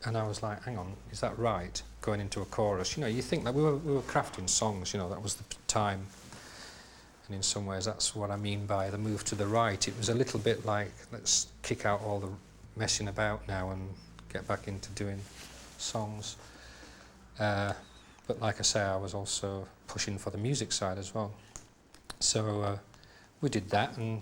and I was like, hang on, is that right? Going into a chorus, you know, you think that we were crafting songs, you know, that was the time. And in some ways, that's what I mean by the move to the right. It was a little bit like, let's kick out all the messing about now and get back into doing songs. But like I say, I was also pushing for the music side as well. So we did that, and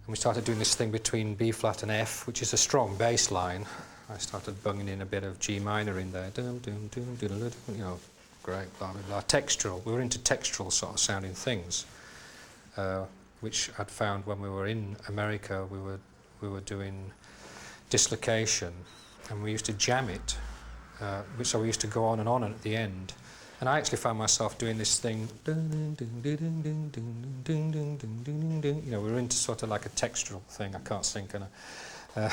we started doing this thing between B flat and F, which is a strong bass line. I started bunging in a bit of G minor in there, dum, dum, dum, dum, dum, you know, great, blah, blah, blah. Textural, we were into textural sort of sounding things, which I'd found when we were in America. We were doing Dislocation, and we used to jam it, so we used to go on and at the end. And I actually found myself doing this thing, you know, we were into sort of like a textural thing. I can't sing, can I?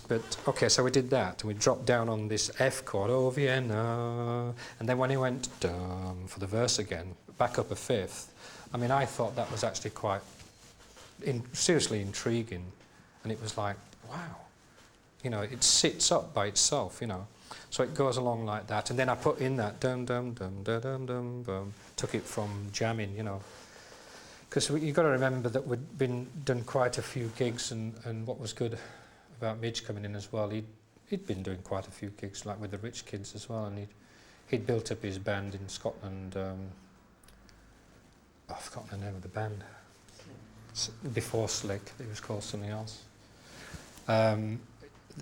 But okay, so we did that, and we dropped down on this F chord, oh Vienna, and then when he went for the verse again, back up a fifth. I mean, I thought that was actually quite seriously intriguing, and it was like, wow, you know, it sits up by itself, you know. So it goes along like that, and then I put in that dum dum dum dum dum dum dum. Took it from jamming, you know, because you've got to remember that we'd done quite a few gigs, and what was good about Midge coming in as well, he'd been doing quite a few gigs, like with the Rich Kids as well, and he'd built up his band in Scotland. I've forgotten the name of the band. Before Slick, it was called something else.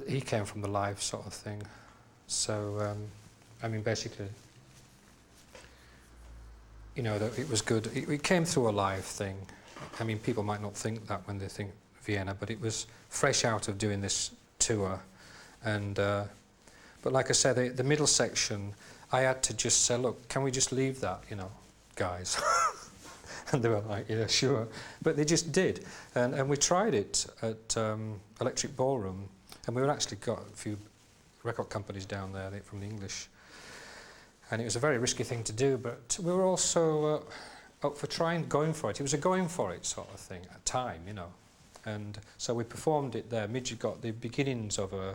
He came from the live sort of thing. So, I mean, basically, you know, that it was good. It came through a live thing. I mean, people might not think that when they think Vienna, but it was fresh out of doing this tour. And, but like I said, the middle section, I had to just say, look, can we just leave that, you know, guys? And they were like, yeah, sure. But they just did. And we tried it at Electric Ballroom, and we actually got a few record companies down there from the English, and it was a very risky thing to do, but we were also up for going for it. It was a going for it sort of thing at time, you know, and so we performed it there. Midge got the beginnings of a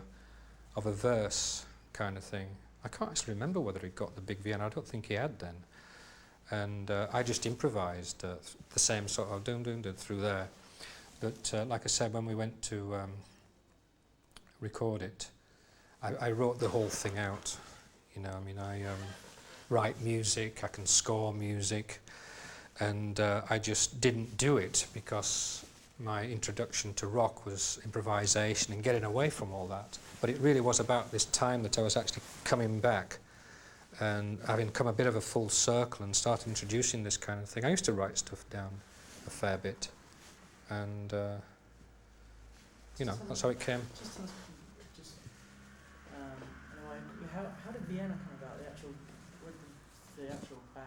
verse kind of thing. I can't actually remember whether he got the Big Vienna. I don't think he had then, and I just improvised the same sort of dum dum dum through there. But like I said, when we went to record it, I wrote the whole thing out, you know. I mean, I write music, I can score music, and I just didn't do it because my introduction to rock was improvisation and getting away from all that. But it really was about this time that I was actually coming back and having come a bit of a full circle and started introducing this kind of thing. I used to write stuff down a fair bit, and you know, that's how it came. How did Vienna come about? Where did the actual bang,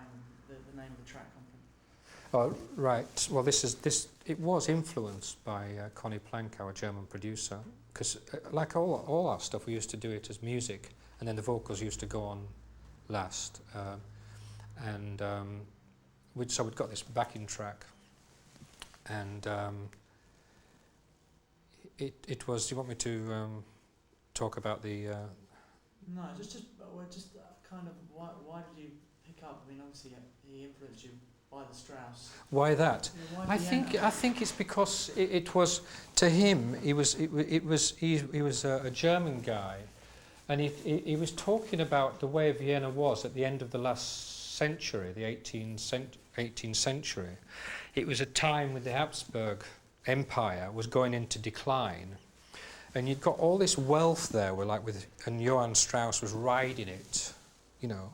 the name of the track come from? Oh, right. Well, it was influenced by Conny Plank, our German producer, because like all our stuff, we used to do it as music, and then the vocals used to go on last, so we'd got this backing track, and it was. Do you want me to talk about the? No, just kind of why did you pick up? I mean, obviously he influenced you by the Strauss. Why that? You know, why I think it's because it was, to him, he was a German guy, and he was talking about the way Vienna was at the end of the last century, the 18th century. It was a time when the Habsburg Empire was going into decline. And you've got all this wealth there, and Johann Strauss was riding it, you know,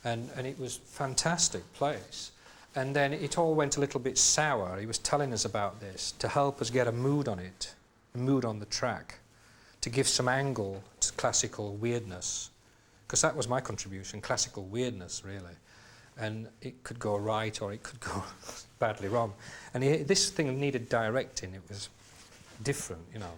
and it was a fantastic place. And then it all went a little bit sour. He was telling us about this to help us get a mood on it, a mood on the track, to give some angle to classical weirdness, because that was my contribution, classical weirdness, really. And it could go right or it could go badly wrong. And this thing needed directing. It was different, you know.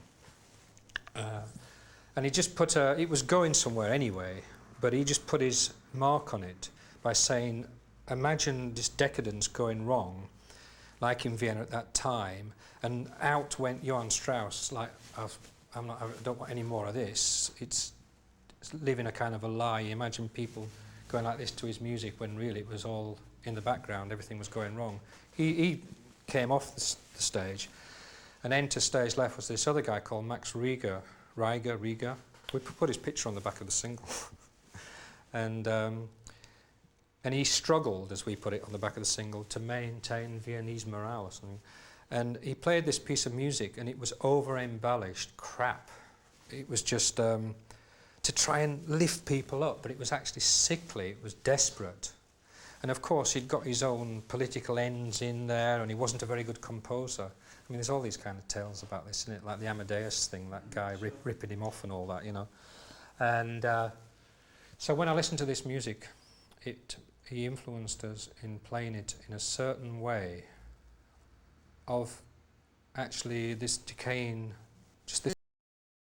And he just put it was going somewhere anyway, but he just put his mark on it by saying, imagine this decadence going wrong, like in Vienna at that time, and out went Johann Strauss, like I don't want any more of this. It's living a kind of a lie. You imagine people going like this to his music when really it was all in the background, everything was going wrong. He came off the stage, and then to stage left was this other guy called Max Rieger. We put his picture on the back of the single. And he struggled, as we put it on the back of the single, to maintain Viennese morale or something. And he played this piece of music, and it was over-embellished crap. It was just to try and lift people up, but it was actually sickly, it was desperate. And of course, he'd got his own political ends in there, and he wasn't a very good composer. I mean, there's all these kind of tales about this, isn't it? Like the Amadeus thing, that guy ripping him off and all that, you know. And so when I listened to this music, he influenced us in playing it in a certain way of actually this decaying